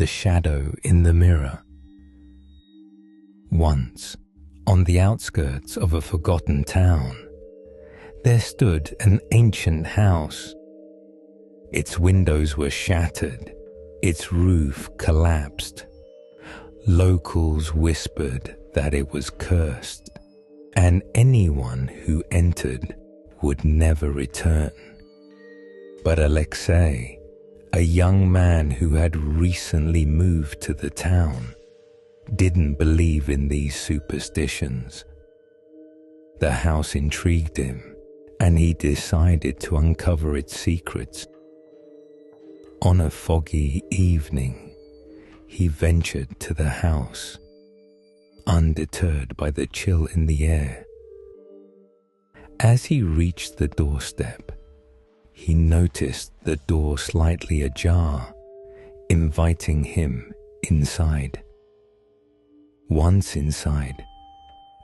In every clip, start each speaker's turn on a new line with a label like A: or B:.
A: The shadow in the mirror. Once, on the outskirts of a forgotten town, there stood an ancient house. Its windows were shattered, its roof collapsed. Locals whispered that it was cursed, and anyone who entered would never return. But Alexei, a young man who had recently moved to the town, didn't believe in these superstitions. The house intrigued him, and he decided to uncover its secrets. On a foggy evening, he ventured to the house, undeterred by the chill in the air. As he reached the doorstep, he noticed the door slightly ajar, inviting him inside. Once inside,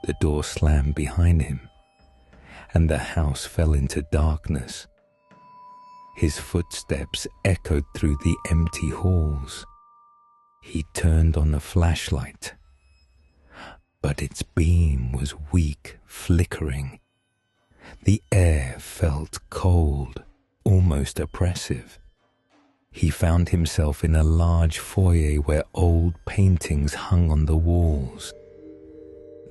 A: the door slammed behind him, and the house fell into darkness. His footsteps echoed through the empty halls. He turned on a flashlight, but its beam was weak, flickering. The air felt cold, almost oppressive. He found himself in a large foyer where old paintings hung on the walls.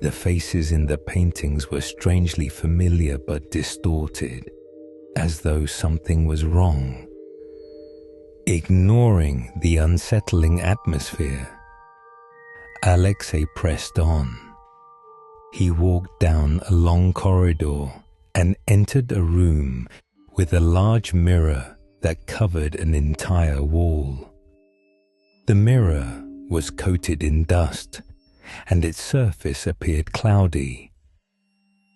A: The faces in the paintings were strangely familiar but distorted, as though something was wrong. Ignoring the unsettling atmosphere, Alexei pressed on. He walked down a long corridor and entered a room with a large mirror that covered an entire wall. The mirror was coated in dust, and its surface appeared cloudy,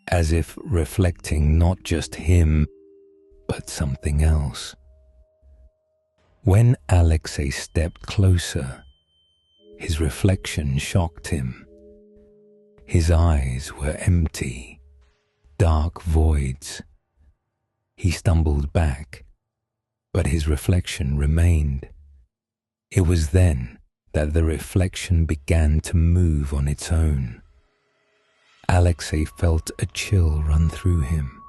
A: as if reflecting not just him, but something else. When Alexei stepped closer, his reflection shocked him. His eyes were empty, dark voids. He stumbled back, but his reflection remained. It was then that the reflection began to move on its own. Alexei felt a chill run through him.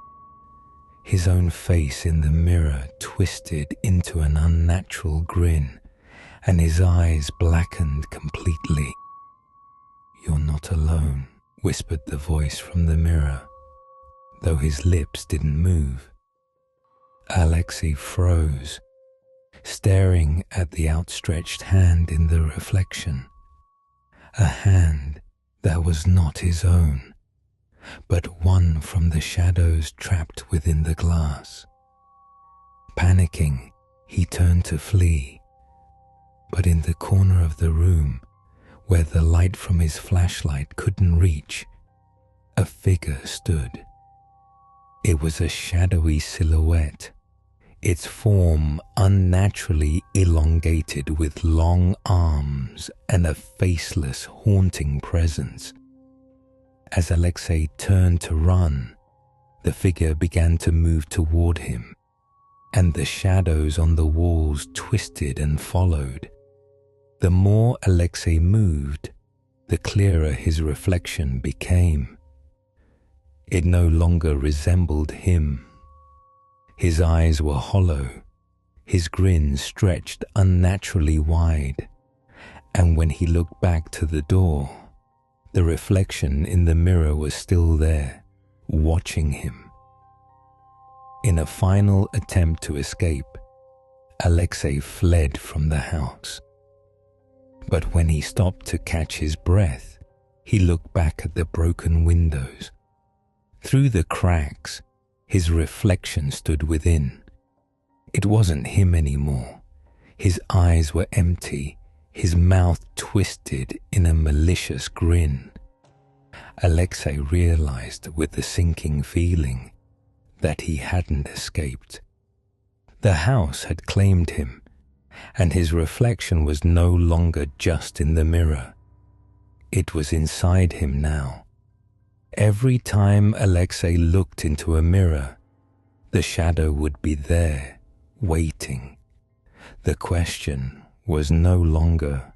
A: His own face in the mirror twisted into an unnatural grin, and his eyes blackened completely. "You're not alone," whispered the voice from the mirror, though his lips didn't move. Alexei froze, staring at the outstretched hand in the reflection. A hand that was not his own, but one from the shadows trapped within the glass. Panicking, he turned to flee, but in the corner of the room, where the light from his flashlight couldn't reach, a figure stood. It was a shadowy silhouette, its form unnaturally elongated with long arms and a faceless, haunting presence. As Alexei turned to run, the figure began to move toward him, and the shadows on the walls twisted and followed. The more Alexei moved, the clearer his reflection became. It no longer resembled him. His eyes were hollow, his grin stretched unnaturally wide, and when he looked back to the door, the reflection in the mirror was still there, watching him. In a final attempt to escape, Alexei fled from the house. But when he stopped to catch his breath, he looked back at the broken windows. Through the cracks, his reflection stood within. It wasn't him anymore. His eyes were empty, his mouth twisted in a malicious grin. Alexei realized with a sinking feeling that he hadn't escaped. The house had claimed him, and his reflection was no longer just in the mirror. It was inside him now. Every time Alexei looked into a mirror, the shadow would be there, waiting. The question was no longer